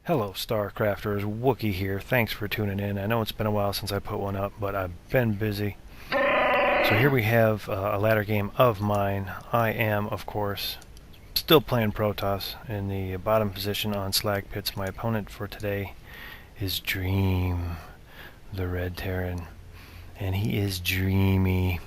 Hello StarCrafters, Wookie here. Thanks for tuning in. I know it's been a while since I put one up, but I've been busy. So here we have a ladder game of mine. I am, of course, still playing Protoss in the bottom position on Slag Pits. My opponent for today is Dream, the Red Terran, and he is dreamy.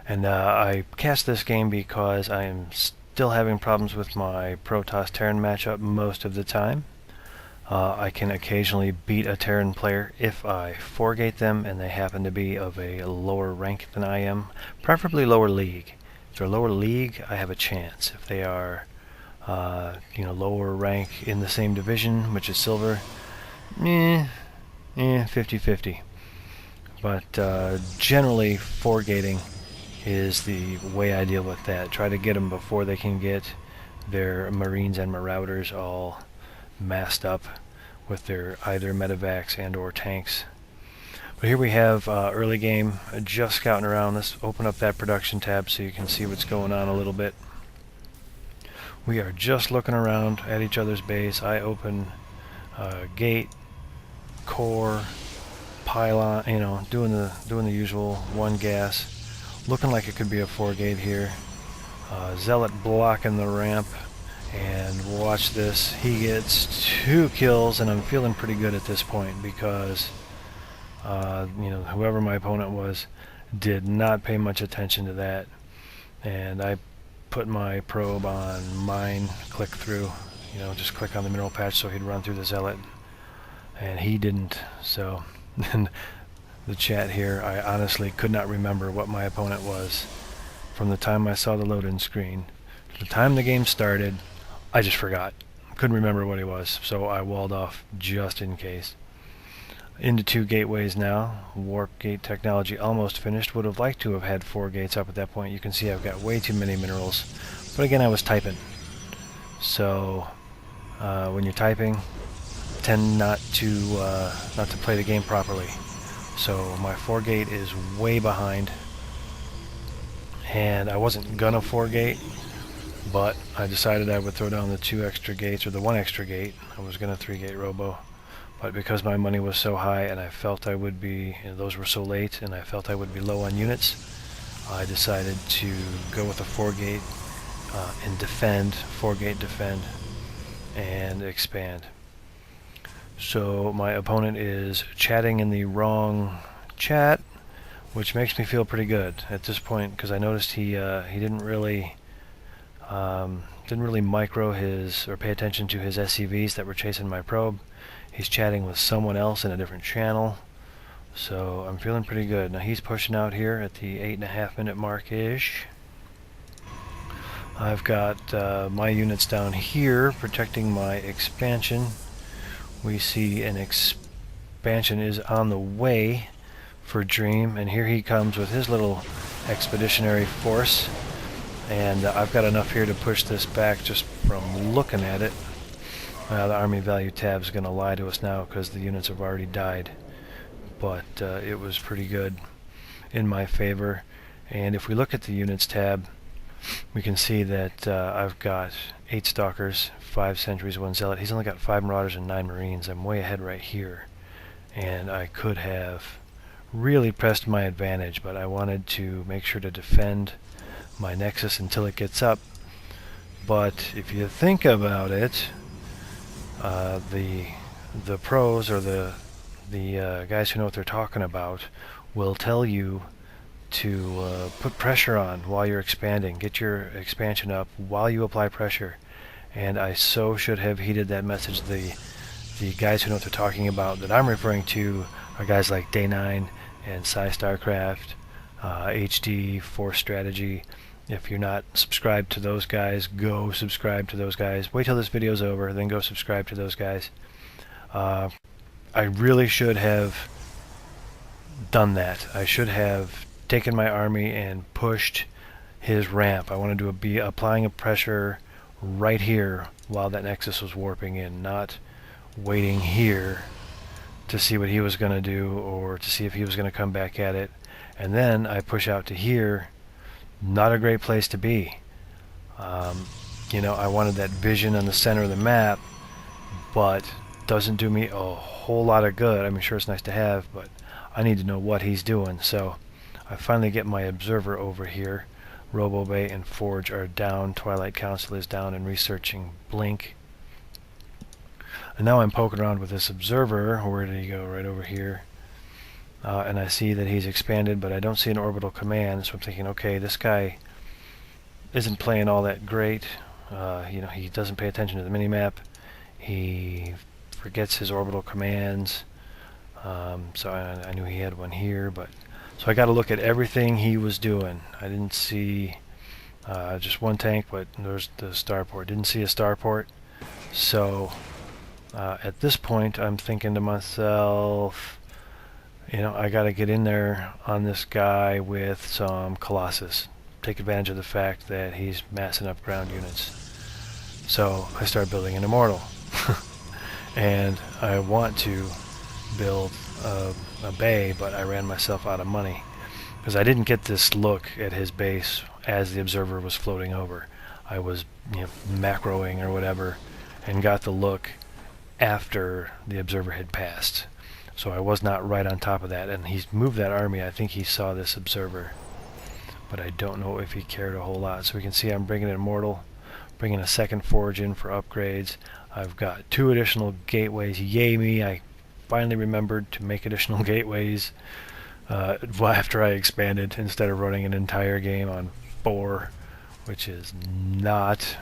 And I cast this game because I am still having problems with my Protoss Terran matchup most of the time. I can occasionally beat a Terran player if I forgate them and they happen to be of a lower rank than I am, preferably lower league. If they're lower league, I have a chance. If they are lower rank in the same division, which is silver, 50-50. But generally, forgating is the way I deal with that. Try to get them before they can get their Marines and Marauders all massed up with their either medevacs and or tanks. But here we have early game, just scouting around. Let's open up that production tab so you can see what's going on a little bit. We are just looking around at each other's base. I open gate, core, pylon, doing the usual one gas. Looking like it could be a 4-gate here. Zealot blocking the ramp, and watch this. He gets 2 kills, and I'm feeling pretty good at this point because whoever my opponent was did not pay much attention to that, and I put my probe on mine, click through, just click on the mineral patch so he'd run through the Zealot, and he didn't. So the chat here, I honestly could not remember what my opponent was from the time I saw the load-in screen to the time the game started. I just forgot. Couldn't remember what he was, so I walled off just in case. Into 2 gateways now. Warp gate technology almost finished. Would have liked to have had 4 gates up at that point. You can see I've got way too many minerals, but again, I was typing. So when you're typing, tend not to play the game properly. So my 4-gate is way behind, and I wasn't gonna 4-gate, but I decided I would throw down the 2 extra gates, or the 1 extra gate. I was gonna 3-gate robo, but because my money was so high and I felt I would be, those were so late, and I felt I would be low on units, I decided to go with a 4-gate and defend, 4-gate defend, and expand. So my opponent is chatting in the wrong chat, which makes me feel pretty good at this point, because I noticed he didn't really micro his or pay attention to his SCVs that were chasing my probe. He's chatting with someone else in a different channel, so I'm feeling pretty good. Now he's pushing out here at the 8.5 minute mark-ish. I've got my units down here protecting my expansion. We see an expansion is on the way for Dream, and here he comes with his little expeditionary force, and I've got enough here to push this back just from looking at it. The army value tab is going to lie to us now because the units have already died, but it was pretty good in my favor. And if we look at the units tab, we can see that I've got 8 Stalkers, 5 Sentries, 1 Zealot. He's only got 5 Marauders and 9 Marines. I'm way ahead right here, and I could have really pressed my advantage, but I wanted to make sure to defend my Nexus until it gets up. But if you think about it, the pros, or the guys who know what they're talking about, will tell you to put pressure on while you're expanding. Get your expansion up while you apply pressure. And I so should have heeded that message. The guys who know what they're talking about that I'm referring to are guys like Day9 and StarCraft, HD, Force Strategy. If you're not subscribed to those guys, go subscribe to those guys. Wait till this video's over, then go subscribe to those guys. I really should have done that. I should have taken my army and pushed his ramp. I wanted to be applying a pressure right here while that Nexus was warping in, not waiting here to see what he was going to do, or to see if he was going to come back at it. And then I push out to here. Not a great place to be. I wanted that vision on the center of the map, but doesn't do me a whole lot of good. I mean, sure, it's nice to have, but I need to know what he's doing. So I finally get my observer over here. RoboBay and Forge are down, Twilight Council is down and researching Blink. And now I'm poking around with this observer. Where did he go? Right over here. And I see that he's expanded, but I don't see an orbital command, so I'm thinking, okay, this guy isn't playing all that great. You know, he doesn't pay attention to the minimap. He forgets his orbital commands. So I knew he had one here, but so I got to look at everything he was doing. I didn't see just one tank, but there's the starport. Didn't see a starport. So at this point, I'm thinking to myself, you know, I got to get in there on this guy with some Colossus. Take advantage of the fact that he's massing up ground units. So I start building an Immortal. And I want to build a bay, but I ran myself out of money. Because I didn't get this look at his base as the observer was floating over. I was, you know, macroing or whatever, and got the look after the observer had passed. So I was not right on top of that, and he's moved that army. I think he saw this observer, but I don't know if he cared a whole lot. So we can see I'm bringing an Immortal, bringing a second Forge in for upgrades. I've got 2 additional gateways. Yay me, I finally remembered to make additional gateways after I expanded, instead of running an entire game on 4, which is not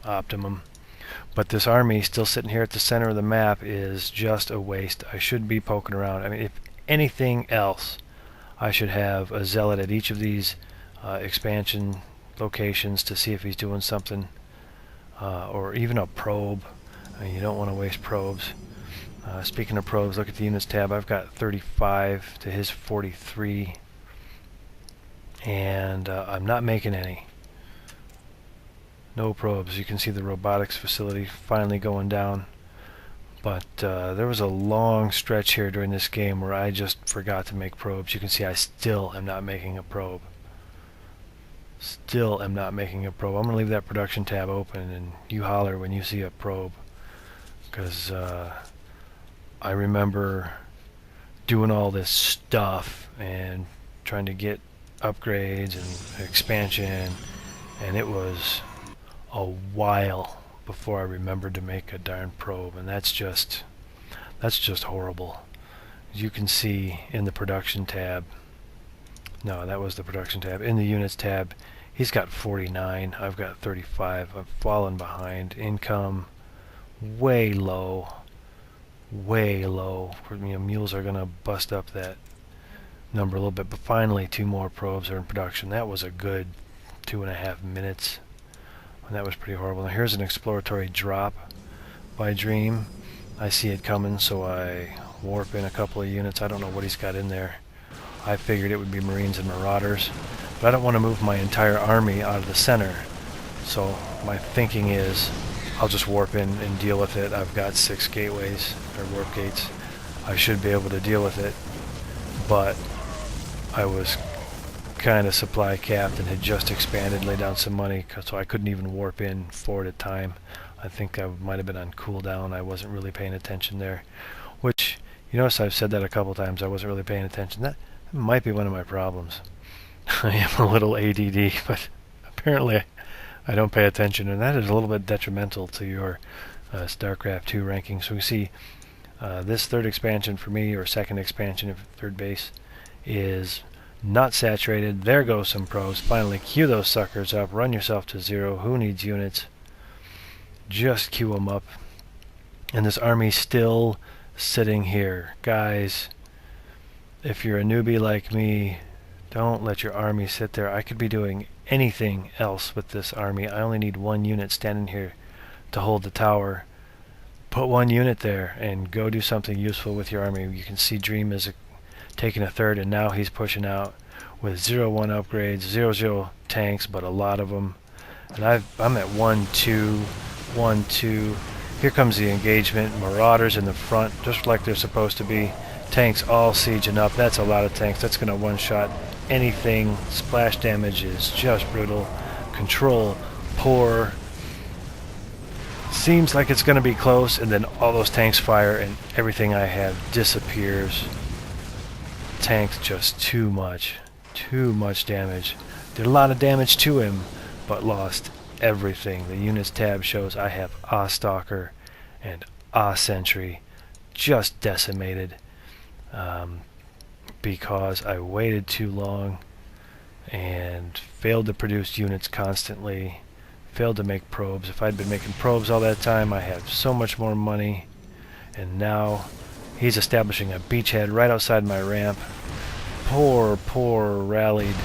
optimum. But this army still sitting here at the center of the map is just a waste. I should be poking around. I mean, if anything else, I should have a zealot at each of these expansion locations to see if he's doing something, or even a probe. I mean, you don't want to waste probes. Speaking of probes, look at the units tab. I've got 35 to his 43, and I'm not making any. No probes. You can see the robotics facility finally going down. But there was a long stretch here during this game where I just forgot to make probes. You can see I still am not making a probe. Still am not making a probe. I'm going to leave that production tab open, and you holler when you see a probe. Because I remember doing all this stuff and trying to get upgrades and expansion, and it was a while before I remembered to make a darn probe, and that's just horrible. As you can see in the production tab, no, that was the production tab. In the units tab, he's got 49, I've got 35. I've fallen behind. Income way low, way low. You know, mules are gonna bust up that number a little bit, but finally 2 more probes are in production. That was a good 2.5 minutes. And that was pretty horrible. Now here's an exploratory drop by Dream. I see it coming, so I warp in a couple of units. I don't know what he's got in there. I figured it would be Marines and Marauders, but I don't want to move my entire army out of the center. So my thinking is I'll just warp in and deal with it. I've got 6 gateways, or warp gates. I should be able to deal with it, but I was kind of supply capped and had just expanded, laid down some money, so I couldn't even warp in 4 at a time. I think I might have been on cooldown. I wasn't really paying attention there, which, you notice I've said that a couple times. I wasn't really paying attention. That might be one of my problems. I am a little ADD, but apparently I don't pay attention, and that is a little bit detrimental to your StarCraft 2 ranking. So we see this 3rd expansion for me, or 2nd expansion of 3rd base, is not saturated. There goes some pros. Finally, queue those suckers up. Run yourself to 0. Who needs units? Just queue them up. And this army's still sitting here. Guys, if you're a newbie like me, don't let your army sit there. I could be doing anything else with this army. I only need 1 unit standing here to hold the tower. Put 1 unit there and go do something useful with your army. You can see Dream is taking a 3rd, and now he's pushing out with 0-1 upgrades, 0-0 tanks, but a lot of them. And I'm at 1-2, 1-2. Here comes the engagement. Marauders in the front, just like they're supposed to be. Tanks all sieging up. That's a lot of tanks. That's going to one-shot anything. Splash damage is just brutal. Control poor. seems like it's going to be close, and then all those tanks fire and everything I have disappears. Tanks just too much damage. Did a lot of damage to him, but lost everything. The units tab shows I have A Stalker and A Sentry just decimated because I waited too long and failed to produce units constantly, failed to make probes. If I'd been making probes all that time, I have so much more money. And now he's establishing a beachhead right outside my ramp. Poor rallied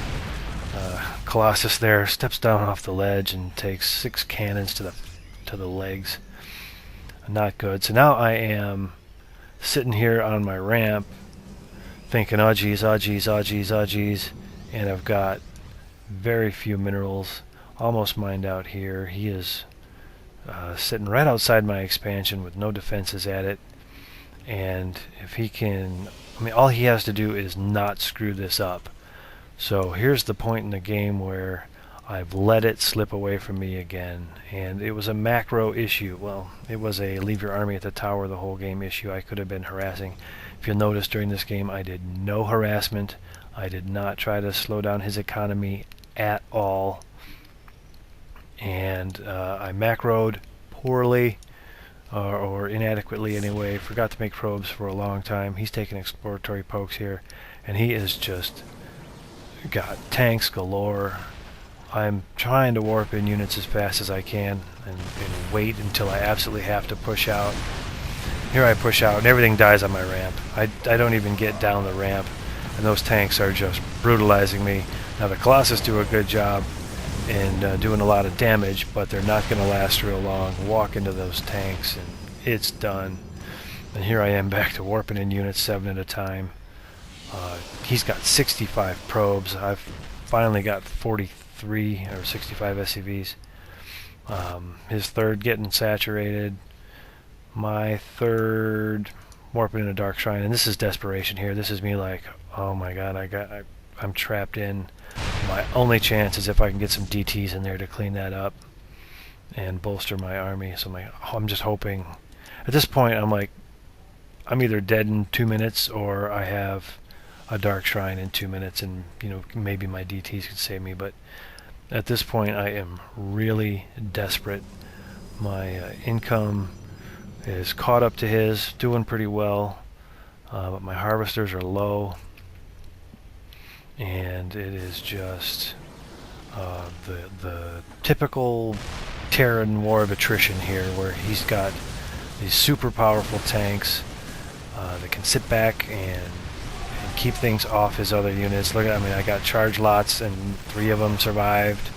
Colossus there steps down off the ledge and takes 6 cannons to the legs. Not good. So now I am sitting here on my ramp thinking, oh geez, and I've got very few minerals, almost mined out here. He is sitting right outside my expansion with no defenses at it, and if he can, I mean, all he has to do is not screw this up. So here's the point in the game where I've let it slip away from me again, and it was a macro issue. Well, it was a leave your army at the tower the whole game issue. I could have been harassing. If you'll notice, during this game I did no harassment. I did not try to slow down his economy at all, and I macroed poorly, or inadequately anyway. Forgot to make probes for a long time. He's taking exploratory pokes here, and he is just got tanks galore. I'm trying to warp in units as fast as I can and wait until I absolutely have to push out. Here I push out and everything dies on my ramp. I don't even get down the ramp, and those tanks are just brutalizing me. Now the Colossus do a good job in doing a lot of damage, but they're not going to last real long. Walk into those tanks and it's done. And here I am back to warping in units 7 at a time. He's got 65 probes. I've finally got 43 or 65 SCVs. His third getting saturated. My third warping in a dark shrine, and this is desperation here. This is me like, oh my god, I'm trapped in. My only chance is if I can get some DTs in there to clean that up and bolster my army. So I'm just hoping. At this point, I'm like, I'm either dead in 2 minutes or I have a dark shrine in 2 minutes, and maybe my DTs could save me. But at this point, I am really desperate. My income is caught up to his, doing pretty well, but my harvesters are low, and it is just the typical Terran war of attrition here, where he's got these super powerful tanks that can sit back and keep things off his other units. Look at, I mean, I got charge lots and 3 of them survived.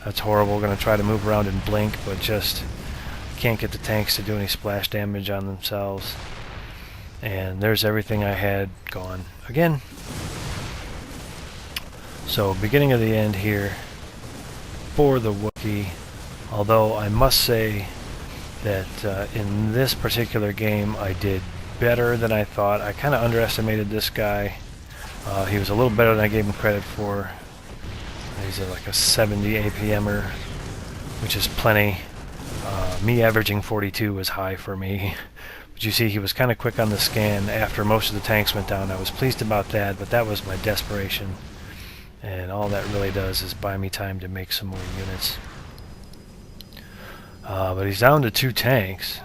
That's horrible. Going to try to move around and blink, but just can't get the tanks to do any splash damage on themselves. And there's everything I had gone again. So beginning of the end here for the Wookie, although I must say that in this particular game I did better than I thought. I kind of underestimated this guy. He was a little better than I gave him credit for. He's like a 70 APMer, which is plenty. Me averaging 42 was high for me. But you see, he was kind of quick on the scan after most of the tanks went down. I was pleased about that, but that was my desperation. And all that really does is buy me time to make some more units. But he's down to 2 tanks.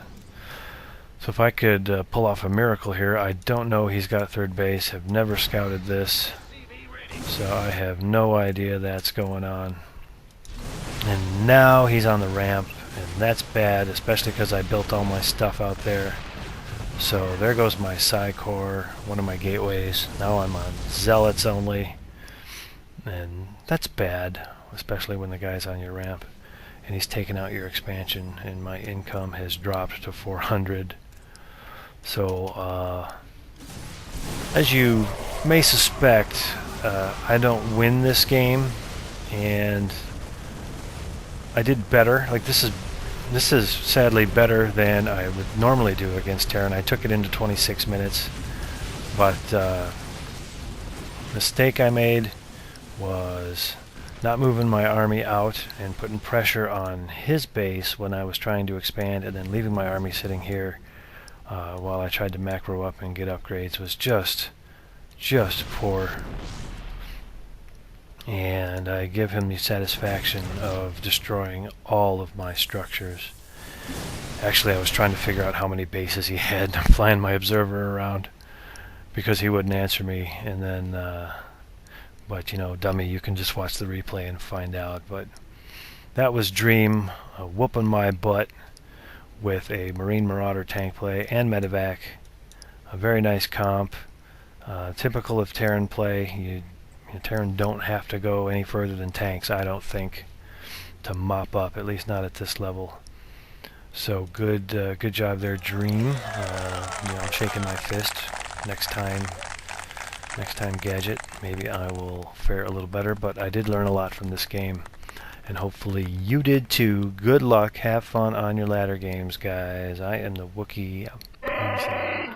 So if I could pull off a miracle here. I don't know he's got third base. Have never scouted this. So I have no idea that's going on. And now he's on the ramp. And that's bad, especially because I built all my stuff out there. So there goes my Psi Core, one of my gateways. Now I'm on Zealots only. And that's bad, especially when the guy's on your ramp. And he's taken out your expansion, and my income has dropped to 400. So, as you may suspect, I don't win this game, and I did better. Like, this is sadly better than I would normally do against Terran. I took it into 26 minutes, but mistake I made was not moving my army out and putting pressure on his base when I was trying to expand, and then leaving my army sitting here while I tried to macro up and get upgrades was just poor. And I give him the satisfaction of destroying all of my structures. Actually, I was trying to figure out how many bases he had, flying my observer around because he wouldn't answer me, and then but you know, dummy, you can just watch the replay and find out. But that was Dream whooping my butt with a Marine Marauder tank play and medevac. A very nice comp, typical of Terran play. Terran don't have to go any further than tanks, I don't think, to mop up, at least not at this level. So good job there, Dream. You know, I'm shaking my fist. Next time Gadget, maybe I will fare a little better, but I did learn a lot from this game, and hopefully you did too. Good luck, have fun on your ladder games, guys. I am the Wookie. Peace out.